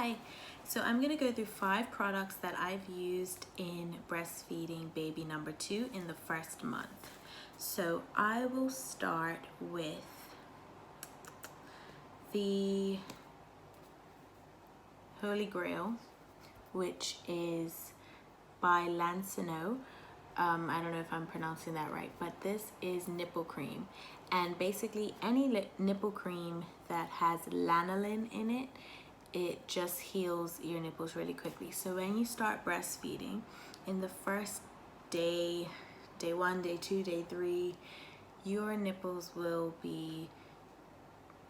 Hi, so I'm going to go through 5 products that I've used in breastfeeding baby number 2 in the first month. So I will start with the Holy Grail, which is by Lansinoh. I don't know if I'm pronouncing that right, but this is nipple cream. And basically any nipple cream that has lanolin in it, it just heals your nipples really quickly. So when you start breastfeeding, in the first day 1, day 2, day 3, your nipples will be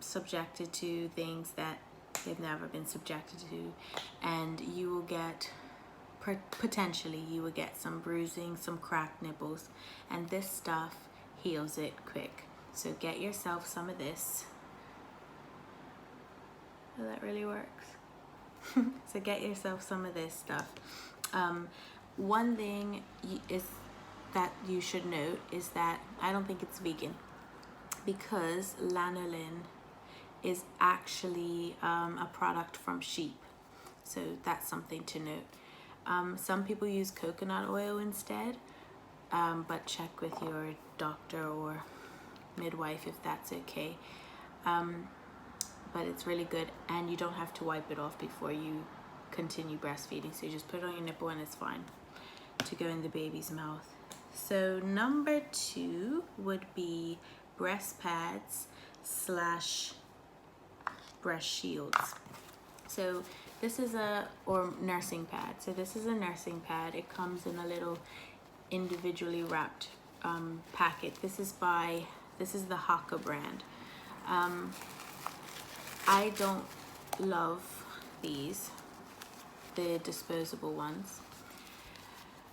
subjected to things that they've never been subjected to, and you will get potentially some bruising, some cracked nipples, and this stuff heals it quick. So get yourself some of this. Oh, that really works. So get yourself some of this stuff. One thing is that you should note is that I don't think it's vegan, because lanolin is actually a product from sheep. So that's something to note. Some people use coconut oil instead, but check with your doctor or midwife if that's okay. But it's really good, and you don't have to wipe it off before you continue breastfeeding. So you just put it on your nipple and it's fine to go in the baby's mouth. So number 2 would be breast pads / breast shields. So this is or nursing pad. So this is a nursing pad. It comes in a little individually wrapped packet. This is the Haaka brand. I don't love these, the disposable ones.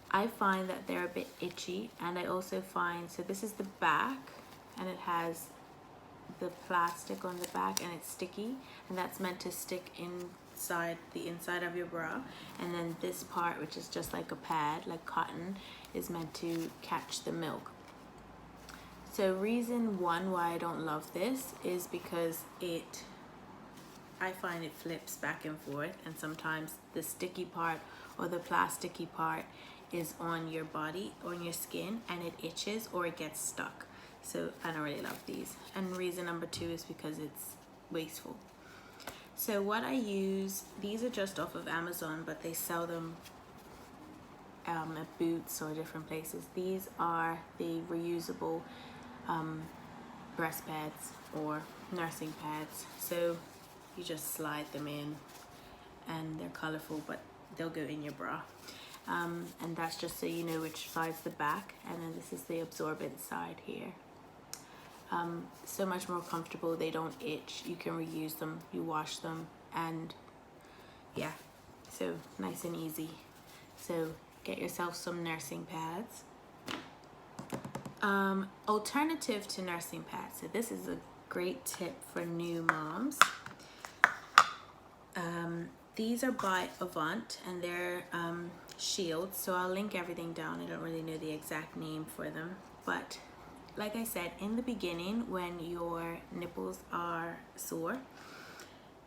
I find that they're a bit itchy, and I also find, so this is the back, and it has the plastic on the back, and it's sticky, and that's meant to stick inside the inside of your bra. And then this part, which is just like a pad, like cotton, is meant to catch the milk. So reason 1 why I don't love this is because I find it flips back and forth, and sometimes the sticky part or the plasticky part is on your body, on your skin, and it itches or it gets stuck. So I don't really love these. And reason number 2 is because it's wasteful. So what I use, these are just off of Amazon, but they sell them at Boots or different places. These are the reusable breast pads or nursing pads. So you just slide them in, and they're colorful, but they'll go in your bra. And that's just so you know which side's the back, and then this is the absorbent side here. So much more comfortable. They don't itch. You can reuse them, you wash them, and yeah, so nice and easy. So get yourself some nursing pads. Alternative to nursing pads, so this is a great tip for new moms. These are by Avent, and they're shields, so I'll link everything down. I don't really know the exact name for them, but like I said in the beginning, when your nipples are sore,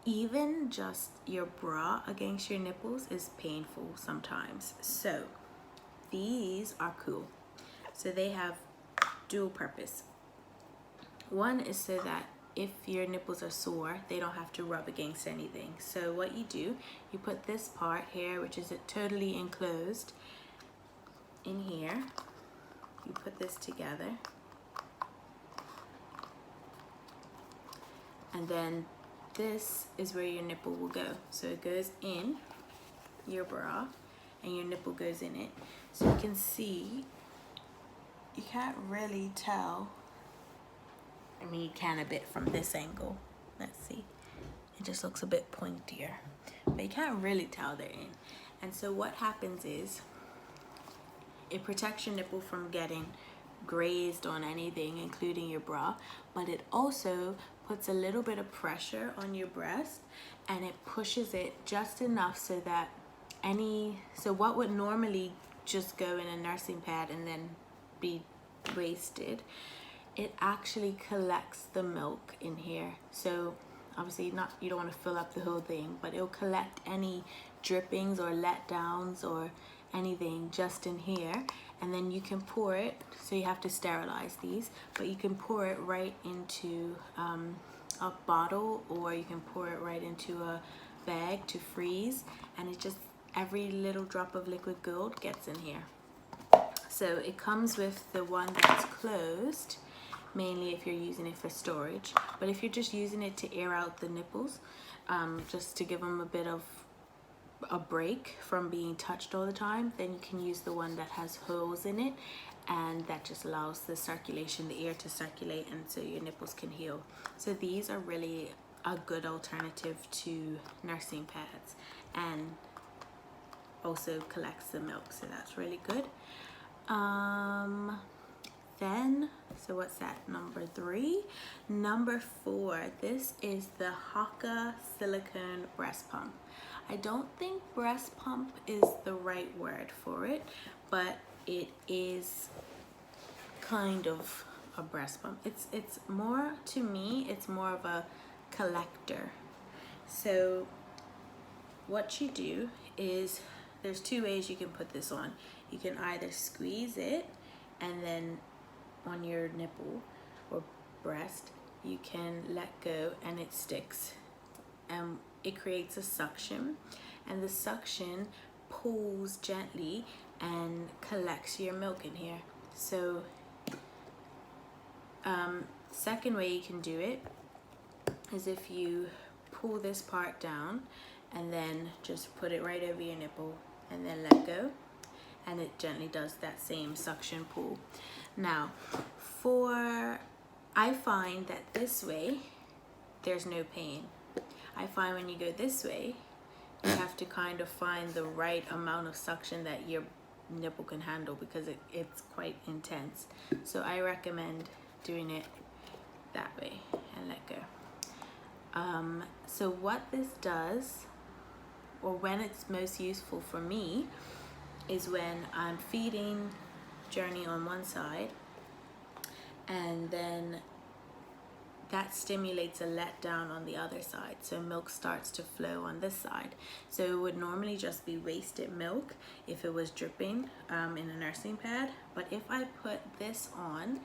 even just your bra against your nipples is painful sometimes. So these are cool. So they have dual purpose. One is so that if your nipples are sore, they don't have to rub against anything. So what you do, you put this part here, which is totally enclosed, in here. You put this together, and then this is where your nipple will go. So it goes in your bra, and your nipple goes in it. So you can see, you can't really tell. I mean, you can a bit from this angle. Let's see. It just looks a bit pointier, but you can't really tell they're in. And so what happens is, it protects your nipple from getting grazed on anything, including your bra, but it also puts a little bit of pressure on your breast, and it pushes it just enough so that so what would normally just go in a nursing pad and then be wasted, it actually collects the milk in here. So obviously not, you don't want to fill up the whole thing, but it'll collect any drippings or letdowns or anything just in here, and then you can pour it. So you have to sterilize these, but you can pour it right into a bottle, or you can pour it right into a bag to freeze, and it just, every little drop of liquid gold gets in here. So it comes with the one that's closed, mainly if you're using it for storage, but if you're just using it to air out the nipples, just to give them a bit of a break from being touched all the time, then you can use the one that has holes in it, and that just allows the circulation, the air to circulate, and so your nipples can heal. So these are really a good alternative to nursing pads, and also collects the milk, so that's really good. Then, so what's that, number 3? Number 4, this is the Haaka silicone breast pump. I don't think breast pump is the right word for it, but it is kind of a breast pump. It's more, to me, it's more of a collector. So what you do is, there's 2 ways you can put this on. You can either squeeze it, and then on your nipple or breast, you can let go and it sticks. It creates a suction, and the suction pulls gently and collects your milk in here. So second way you can do it is if you pull this part down and then just put it right over your nipple and then let go, and it gently does that same suction pull. Now, I find that this way there's no pain. I find when you go this way, you have to kind of find the right amount of suction that your nipple can handle, because it's quite intense. So I recommend doing it that way and let go. So what this does, or when it's most useful for me, is when I'm feeding Journey on one side, and then that stimulates a letdown on the other side, so milk starts to flow on this side. So it would normally just be wasted milk if it was dripping in a nursing pad, but if I put this on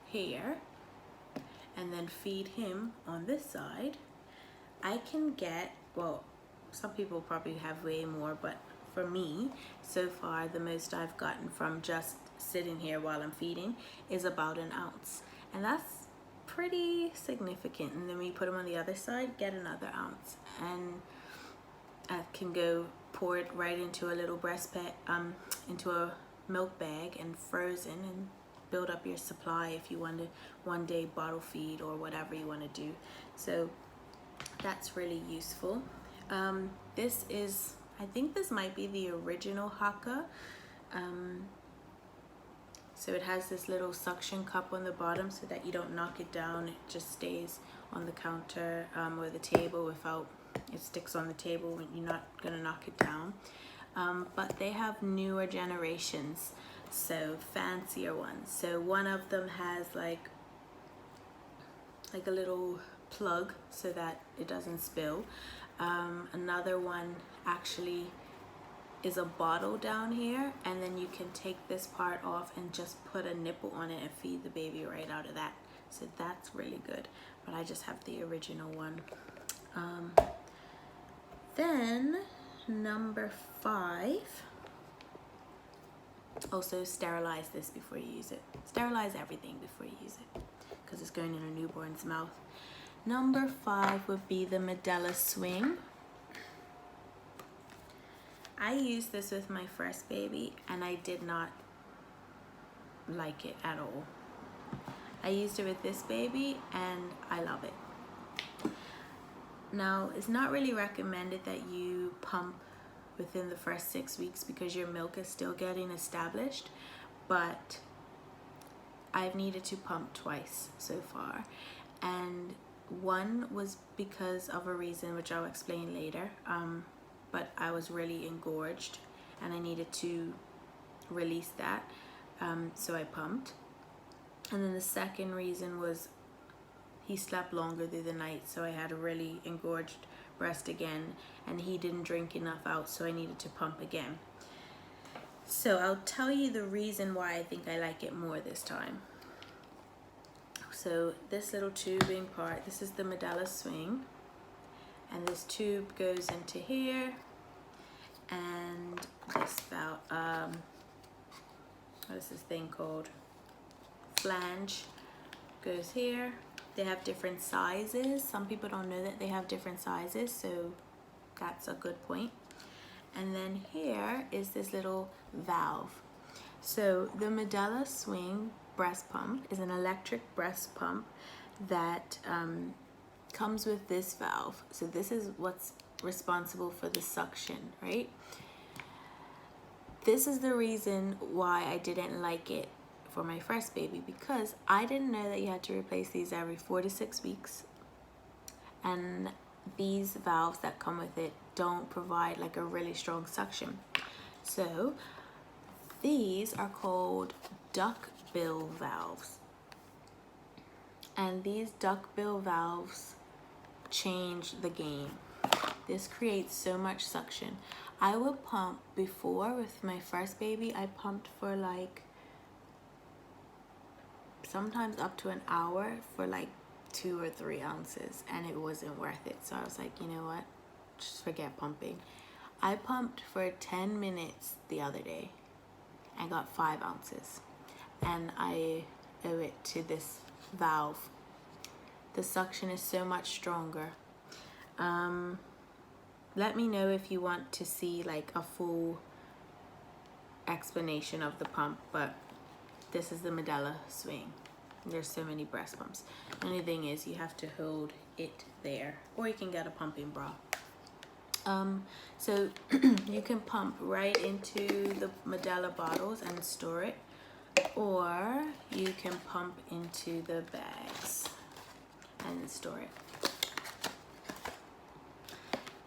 here and then feed him on this side, I can get, well, some people probably have way more, but for me, so far, the most I've gotten from just sitting here while I'm feeding is about 1 ounce. And that's pretty significant. And then when you put them on the other side, get another ounce. And I can go pour it right into a little into a milk bag and frozen, and build up your supply if you want to one day bottle feed or whatever you want to do. So that's really useful. This is, I think this might be the original Haaka. So it has this little suction cup on the bottom so that you don't knock it down. It just stays on the counter or the table without, it sticks on the table when you're not gonna knock it down. But they have newer generations, so fancier ones. So one of them has like a little plug so that it doesn't spill. Another one actually is a bottle down here, and then you can take this part off and just put a nipple on it and feed the baby right out of that. So that's really good, but I just have the original one. Then number 5, also sterilize this before you use it. Sterilize everything before you use it, because it's going in a newborn's mouth. Number 5 would be the Medela swing. I used this with my first baby and I did not like it at all. I used it with this baby and I love it. Now, it's not really recommended that you pump within the first 6 weeks because your milk is still getting established, but I've needed to pump twice so far, and one was because of a reason which I'll explain later, but I was really engorged and I needed to release that, so I pumped. And then the second reason was he slept longer through the night, so I had a really engorged breast again, and he didn't drink enough out, so I needed to pump again. So I'll tell you the reason why I think I like it more this time. So this little tubing part, this is the Medela swing, and this tube goes into here, and this what is this thing called? Flange goes here. They have different sizes. Some people don't know that they have different sizes, so that's a good point. And then here is this little valve. So the Medela Swing breast pump is an electric breast pump that comes with this valve. So this is what's responsible for the suction, right? This is the reason why I didn't like it for my first baby, because I didn't know that you had to replace these every 4 to 6 weeks, and these valves that come with it don't provide like a really strong suction. So these are called duckbill valves, and these duckbill valves change the game. This creates so much suction. I would pump before with my first baby. I pumped for like sometimes up to an hour for like 2 or 3 ounces, and it wasn't worth it. So I was like, you know what, just forget pumping. I pumped for 10 minutes the other day and got 5 ounces, and I owe it to this valve. The suction is so much stronger. Let me know if you want to see like a full explanation of the pump, but this is the Medela Swing. There's so many breast pumps. The only thing is you have to hold it there, or you can get a pumping bra. So you can pump right into the Medela bottles and store it, or you can pump into the bags and store it.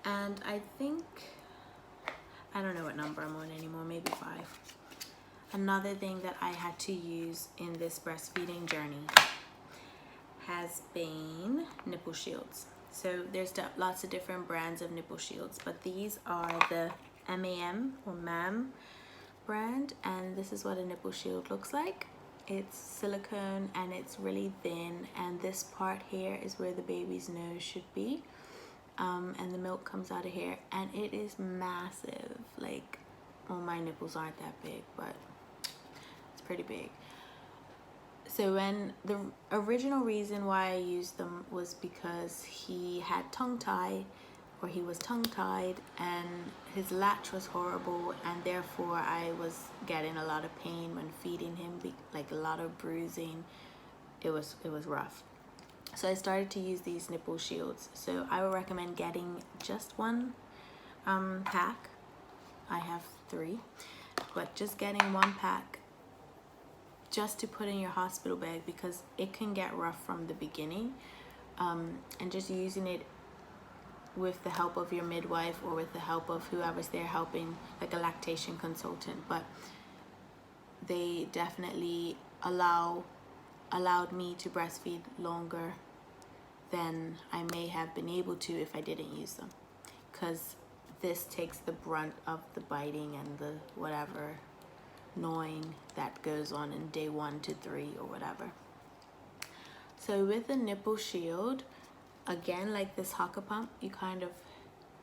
And I think, I don't know what number I'm on anymore, maybe 5. Another thing that I had to use in this breastfeeding journey has been nipple shields. So there's lots of different brands of nipple shields, but these are the MAM or Mam brand, and this is what a nipple shield looks like. It's silicone and it's really thin, and this part here is where the baby's nose should be, and the milk comes out of here, and it is massive. Like, well, my nipples aren't that big, but it's pretty big. So when the original reason why I used them was because he had tongue tie, or he was tongue tied, and his latch was horrible, and therefore I was getting a lot of pain when feeding him, like a lot of bruising. It was rough. So I started to use these nipple shields. So I would recommend getting just one pack. I have 3, but just getting 1 pack just to put in your hospital bag, because it can get rough from the beginning, and just using it with the help of your midwife or with the help of whoever's there helping, like a lactation consultant. But they definitely allowed me to breastfeed longer than I may have been able to if I didn't use them, because this takes the brunt of the biting and the whatever gnawing that goes on in day 1 to 3 or whatever. So with the nipple shield, again, like this Haaka pump, you kind of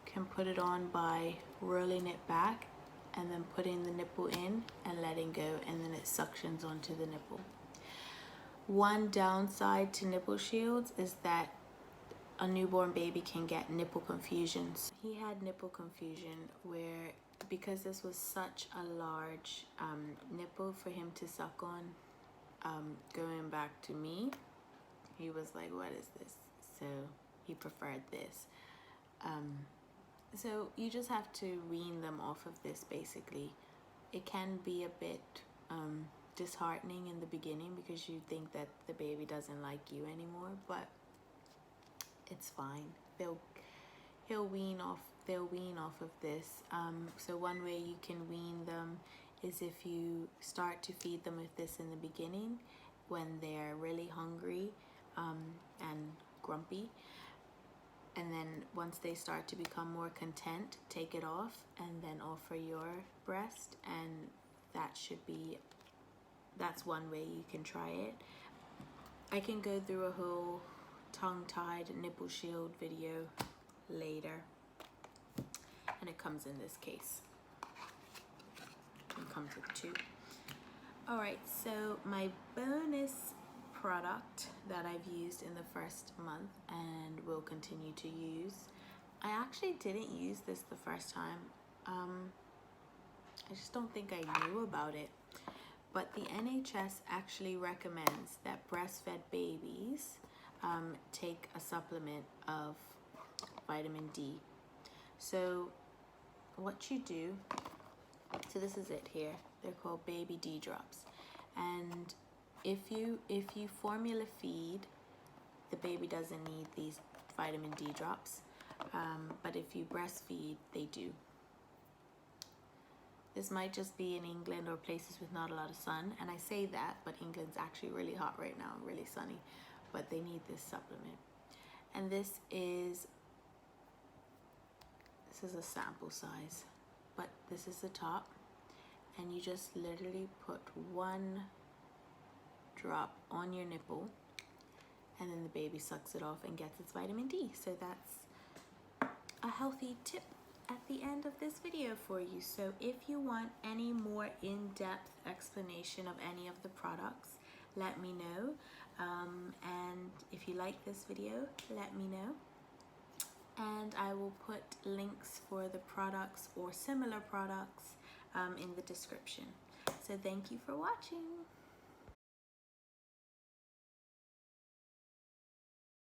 can put it on by rolling it back and then putting the nipple in and letting go, and then it suctions onto the nipple. One downside to nipple shields is that a newborn baby can get nipple confusions. He had nipple confusion where, because this was such a large nipple for him to suck on, going back to me, he was like, what is this? So he preferred this. So you just have to wean them off of this, basically. It can be a bit disheartening in the beginning because you think that the baby doesn't like you anymore, but it's fine. They'll wean off of this. So one way you can wean them is if you start to feed them with this in the beginning when they're really hungry, and and grumpy. And then once they start to become more content, take it off and then offer your breast, and that's one way you can try it. I can go through a whole tongue-tied nipple shield video later, and it comes in this case. It comes with two. Alright, so my bonus product that I've used in the first month and will continue to use, I actually didn't use this the first time. I just don't think I knew about it. But the NHS actually recommends that breastfed babies take a supplement of vitamin D. So what you do, so this is it here. They're called baby D drops. And if you formula feed, the baby doesn't need these vitamin D drops. But if you breastfeed, they do. This might just be in England or places with not a lot of sun, and I say that, but England's actually really hot right now, really sunny, but they need this supplement. And this is a sample size, but this is the top, and you just literally put 1 drop on your nipple, and then the baby sucks it off and gets its vitamin D. So that's a healthy tip at the end of this video for you. So if you want any more in-depth explanation of any of the products, let me know. And if you like this video, let me know. And I will put links for the products or similar products in the description. So thank you for watching.